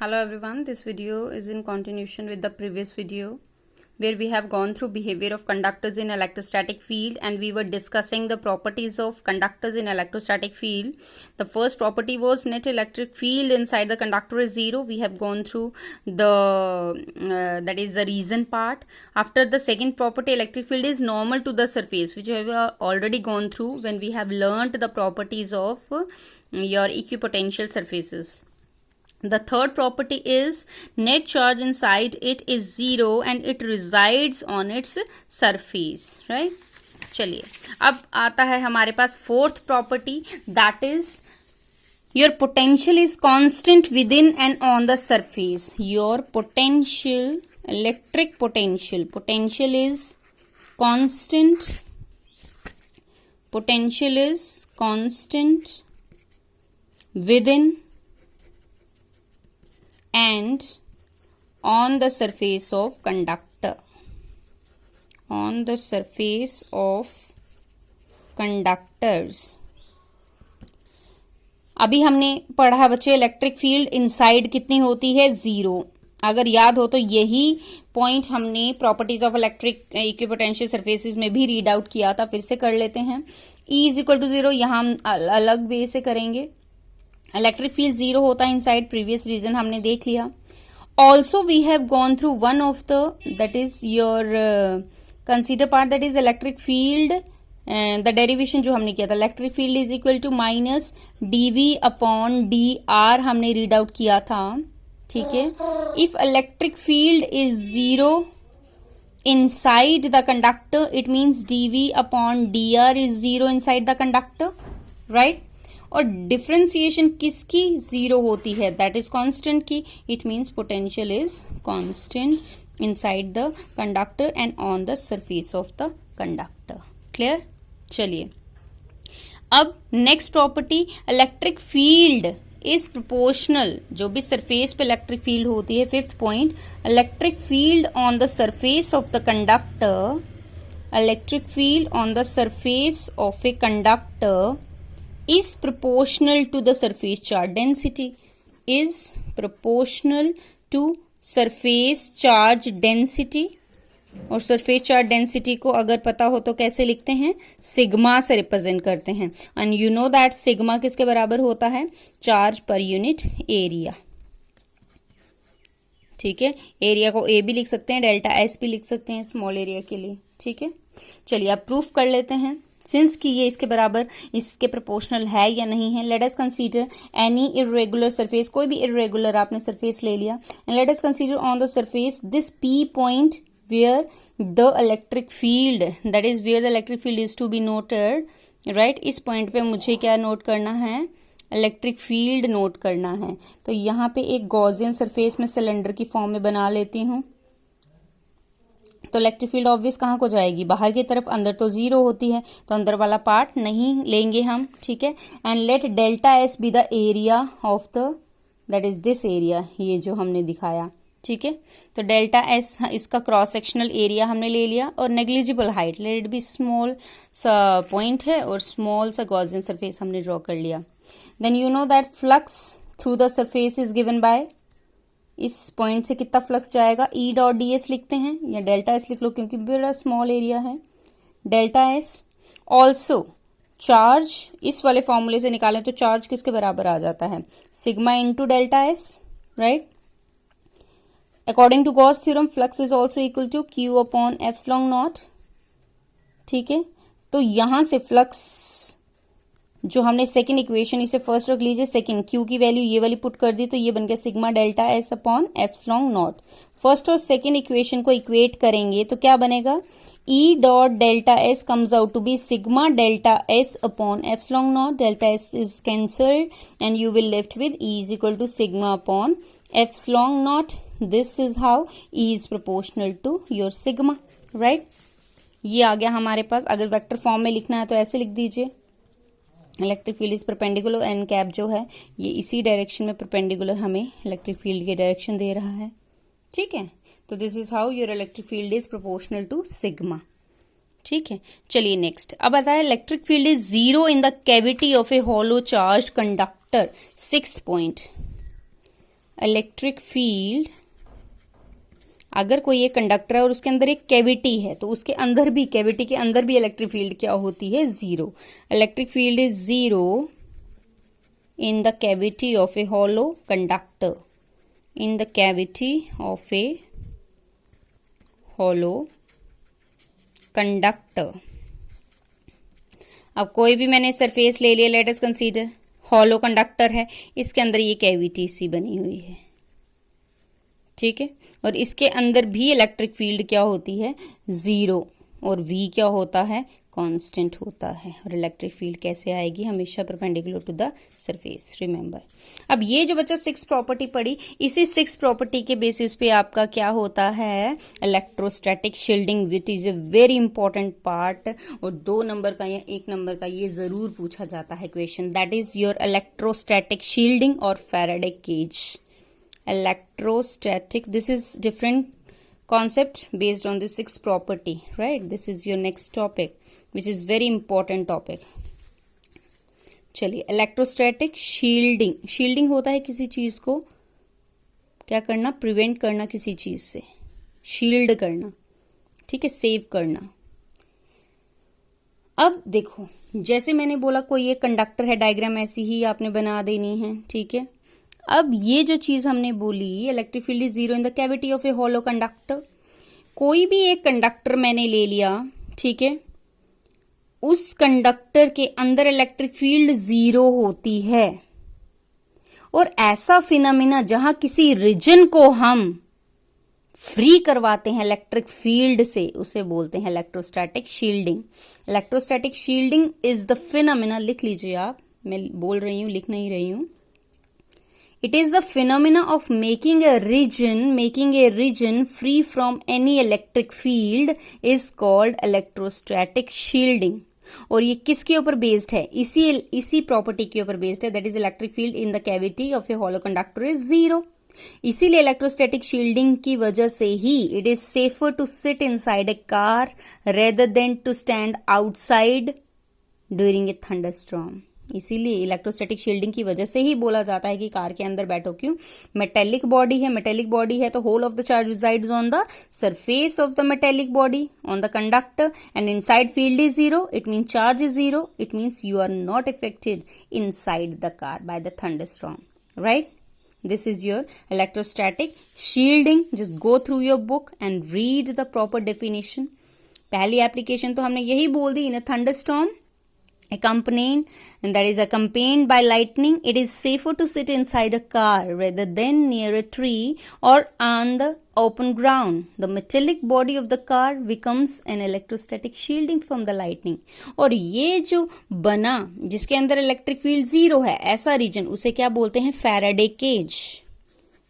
Hello everyone, this video is in continuation with the previous video where we have gone through behavior of conductors in electrostatic field and we were discussing the properties of conductors in electrostatic field. The first property was net electric field inside the conductor is zero. We have gone through the that is the reason part. After the second property, electric field is normal to the surface, which we have already gone through when we have learnt the properties of your equipotential surfaces. The third property is net charge inside it is zero and it resides on its surface, right? चलिए अब आता है हमारे पास fourth property, that is your potential is constant within and on the surface. Your potential, electric potential is constant. Potential is constant within and on the surface of conductor. On the surface of conductors. अभी हमने पढ़ा बच्चे electric field inside कितनी होती है, zero. अगर याद हो तो यही पॉइंट हमने properties of electric equipotential surfaces में भी रीड आउट किया था. फिर से कर लेते हैं. E is equal to zero, यहां हम अलग वे से करेंगे. इलेक्ट्रिक फील्ड जीरो होता है इनसाइड, प्रीवियस रीजन हमने देख लिया. Also we have gone through one of the that is your consider part, that is electric field. The derivation जो हमने किया था, electric field is equal to minus dv upon d r हमने read out किया था. ठीक है. If electric field is zero inside the conductor, it means dv upon d r is zero inside the conductor, right. और differentiation किसकी जीरो होती है, दैट इज कांस्टेंट की. It means potential is constant inside the conductor and on the surface of the conductor. Clear. चलिए अब next property, electric field is proportional. जो भी सरफेस पे इलेक्ट्रिक फील्ड होती है, fifth point, electric field on the surface of the conductor, electric field on the surface of a conductor is proportional to the surface charge density. Is proportional to surface charge density. और surface charge density को अगर पता हो तो कैसे लिखते हैं, sigma से रिप्रेजेंट करते हैं. And you know that sigma किसके बराबर होता है, चार्ज पर यूनिट एरिया. ठीक है. एरिया को ए भी लिख सकते हैं, डेल्टा एस भी लिख सकते हैं स्मॉल एरिया के लिए. ठीक है. चलिए अब प्रूफ कर लेते हैं सिंस कि ये इसके बराबर, इसके प्रोपोर्शनल है या नहीं है. Let us consider any irregular surface, कोई भी इरेगुलर आपने सरफेस ले लिया. And let us consider on the surface this P point where the electric field, that is where the electric field is to be noted, right. इस पॉइंट पे मुझे क्या नोट करना है, इलेक्ट्रिक फील्ड नोट करना है. तो यहाँ पे एक गॉसियन सरफेस में सिलेंडर की फॉर्म में बना लेती हूँ. तो इलेक्ट्रिक फील्ड ऑब्वियस कहाँ को जाएगी, बाहर की तरफ. अंदर तो जीरो होती है तो अंदर वाला पार्ट नहीं लेंगे हम. ठीक है. And let delta s be the area of the, that is this area, ये जो हमने दिखाया. ठीक है. तो डेल्टा एस इसका क्रॉस सेक्शनल एरिया हमने ले लिया. और negligible height, let be small सा पॉइंट है और स्मॉल सा गॉसियन सरफेस हमने ड्रॉ कर लिया. Then you know that flux through the surface is given by, इस पॉइंट से कितना फ्लक्स जाएगा, ई डॉट डी एस लिखते हैं या डेल्टा एस लिख लो क्योंकि बड़ा स्मॉल एरिया है. Delta S. ऑल्सो चार्ज, इस वाले फॉर्मूले से निकालें तो चार्ज किसके बराबर आ जाता है, sigma into delta s, right. According to Gauss theorem flux is also equal to q upon epsilon naught. ठीक है. तो यहां से फ्लक्स जो हमने सेकंड इक्वेशन, इसे फर्स्ट रख लीजिए, सेकंड क्यू की वैल्यू ये वाली पुट कर दी तो ये बन गया sigma delta s upon epsilon naught. First और सेकंड इक्वेशन को इक्वेट करेंगे तो क्या बनेगा, E dot delta s comes out to be sigma delta s upon epsilon naught. Delta s is cancelled and you will left with E is equal to sigma upon epsilon naught. This is how E is proportional to your sigma, right. ये आ गया हमारे पास. अगर vector form में लिखना है तो ऐसे लिख दीजिए, electric field is perpendicular, n cap जो है ये इसी डायरेक्शन में परपेंडिकुलर हमें इलेक्ट्रिक फील्ड की डायरेक्शन दे रहा है. ठीक है. तो this is how your electric field is proportional to sigma. ठीक है. चलिए नेक्स्ट अब आता है electric field is zero in the cavity of a hollow charge conductor. Sixth point, electric field, अगर कोई एक कंडक्टर है और उसके अंदर एक कैविटी है तो उसके अंदर भी, कैविटी के अंदर भी इलेक्ट्रिक फील्ड क्या होती है? Zero. Electric field is zero in the cavity of a hollow conductor, in the cavity of a hollow conductor। अब कोई भी मैंने सरफेस ले लिया, late us consider hollow conductor है, इसके अंदर ये कैविटी सी बनी हुई है, ठीक है, और इसके अंदर भी इलेक्ट्रिक फील्ड क्या होती है? जीरो, और V क्या होता है? कांस्टेंट होता है। और इलेक्ट्रिक फील्ड कैसे आएगी? हमेशा perpendicular to the surface, remember. अब ये जो बच्चा 6 प्रॉपर्टी पढ़ी, इसी 6 प्रॉपर्टी के बेसिस पे आपका क्या होता है? Electrostatic shielding, which is a very important part, और 2 नंबर का या 1 नंबर का ये जरूर पूछा जाता है question, that is your electrostatic shielding और Faraday cage. Electrostatic, this is different concept based on the 6 property, right? This is your next topic, which is very important topic. चलिए, इलेक्ट्रोस्टैटिक शील्डिंग, शील्डिंग होता है किसी चीज को क्या करना? Prevent करना, किसी चीज से शील्ड करना, ठीक है, सेव करना। अब देखो, जैसे मैंने बोला कोई एक कंडक्टर है, डायग्राम ऐसी ही आपने बना देनी है, ठीक है। अब ये जो चीज हमने बोली, electric field is zero in the cavity of a hollow conductor, कोई भी एक कंडक्टर मैंने ले लिया, ठीक है, उस कंडक्टर के अंदर इलेक्ट्रिक फील्ड जीरो होती है, और ऐसा फिनोमेना जहां किसी रीजन को हम फ्री करवाते हैं इलेक्ट्रिक फील्ड से, उसे बोलते हैं electrostatic shielding. Electrostatic shielding is the phenomena, लिख लीजिए आप, मैं बोल रही हूं, लिख नहीं रही हूं। It is the phenomena of making a region free from any electric field is called electrostatic shielding। और ये किसके ऊपर बेस्ड है? इसी प्रॉपर्टी के ऊपर बेस्ड है, that is electric field in the cavity of a hollow conductor is zero. इसीलिए इलेक्ट्रोस्टैटिक शील्डिंग की वजह से ही it is safer to sit inside a car rather than to stand outside during a thunderstorm. इसीलिए electrostatic shielding की वजह से ही बोला जाता है कि कार के अंदर बैठो। क्यों? मेटेलिक बॉडी है, तो whole of the charge resides on the surface of the metallic body on the conductor, and inside field is zero, it mean charge is zero, it means you are not affected inside the car by the thunderstorm, right? This is your electrostatic shielding. Just go through your book and read the proper definition. पहली application तो हमने यही बोल दी, in a thunderstorm accompanied by lightning, it is safer to sit inside a car rather than near a tree or on the open ground. The metallic body of the car becomes an electrostatic shielding from the lightning. और ये जो बना जिसके अंदर electric field zero है, ऐसा reason, उसे क्या बोलते हैं? Faraday cage.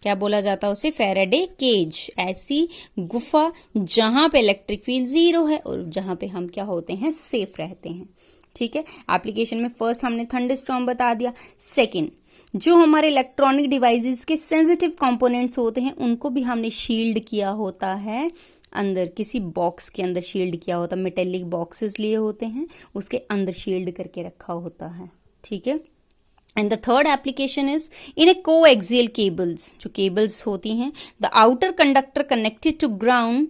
क्या बोला जाता है उसे? Faraday cage. ऐसी गुफा जहां पे इलेक्ट्रिक फील्ड जीरो है और जहां पे हम क्या होते हैं? सेफ रहते हैं, ठीक है। एप्लीकेशन में फर्स्ट हमने थंडरस्टॉर्म बता दिया। सेकंड, जो हमारे इलेक्ट्रॉनिक डिवाइसेस के सेंसिटिव कंपोनेंट्स होते हैं उनको भी हमने शील्ड किया होता है, अंदर किसी बॉक्स के अंदर शील्ड किया होता है। मेटेलिक बॉक्सेस लिए होते हैं, उसके अंदर शील्ड करके रखा होता है, ठीक है। And the third application is in a coaxial cables. जो केबल्स होती हैं, the outer conductor connected to ground,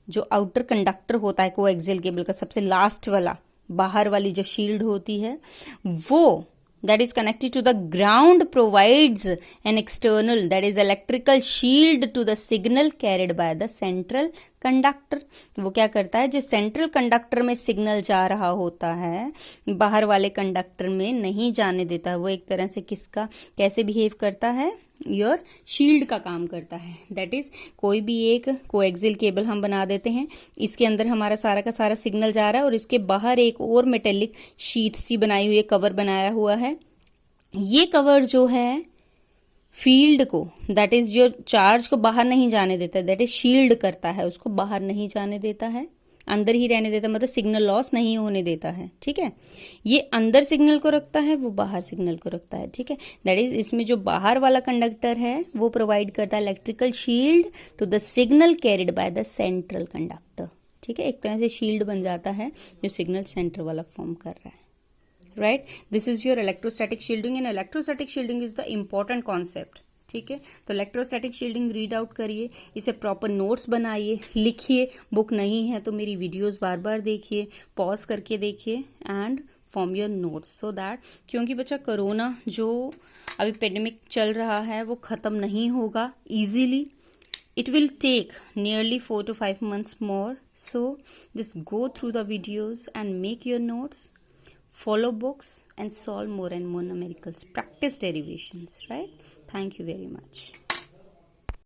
जो आउटर कंडक्टर होता है कोएक्सियल केबल का, सबसे लास्ट वाला, बाहर वाली जो शील्ड होती है, वो that is connected to the ground provides an external, that is electrical shield to the signal carried by the central conductor। वो क्या करता है? जो सेंट्रल कंडक्टर में सिग्नल जा रहा होता है, बाहर वाले कंडक्टर में नहीं जाने देता है। वो एक तरह से किसका कैसे बिहेव करता है? योर शील्ड का काम करता है। दैट इज, कोई भी एक कोएक्सियल केबल हम बना देते हैं, इसके अंदर हमारा सारा का सारा सिग्नल जा रहा है और इसके बाहर एक और मेटेलिक शीट सी बनाई हुई है, कवर बनाया हुआ है। ये कवर जो है फील्ड को, दैट इज योर चार्ज को बाहर नहीं जाने देता है, दैट इज शील्ड करता है, उसको बाहर नहीं जाने देता है, अंदर ही रहने देता है, मतलब सिग्नल लॉस नहीं होने देता है, ठीक है। ये अंदर सिग्नल को रखता है, वो बाहर सिग्नल को रखता है, ठीक है। दैट इज, इसमें जो बाहर वाला कंडक्टर है वो प्रोवाइड करता है electrical shield to the signal carried by the central conductor, ठीक है। एक तरह से शील्ड बन जाता है जो सिग्नल सेंटर वाला फॉर्म कर रहा है, right. This is your electrostatic shielding, and electrostatic shielding is the important concept, ठीक है। तो इलेक्ट्रोस्टैटिक शील्डिंग रीड आउट करिए, इसे प्रॉपर नोट्स बनाइए, लिखिए। बुक नहीं है तो मेरी वीडियोस बार बार देखिए, पॉज करके देखिए and form your notes so that, क्योंकि बच्चा कोरोना जो अभी पेंडेमिक चल रहा है वो ख़त्म नहीं होगा easily. It will take nearly 4 to 5 months more. So just go through the videos and make your notes, follow books and solve more and more numericals. Practice derivations, right? Thank you very much.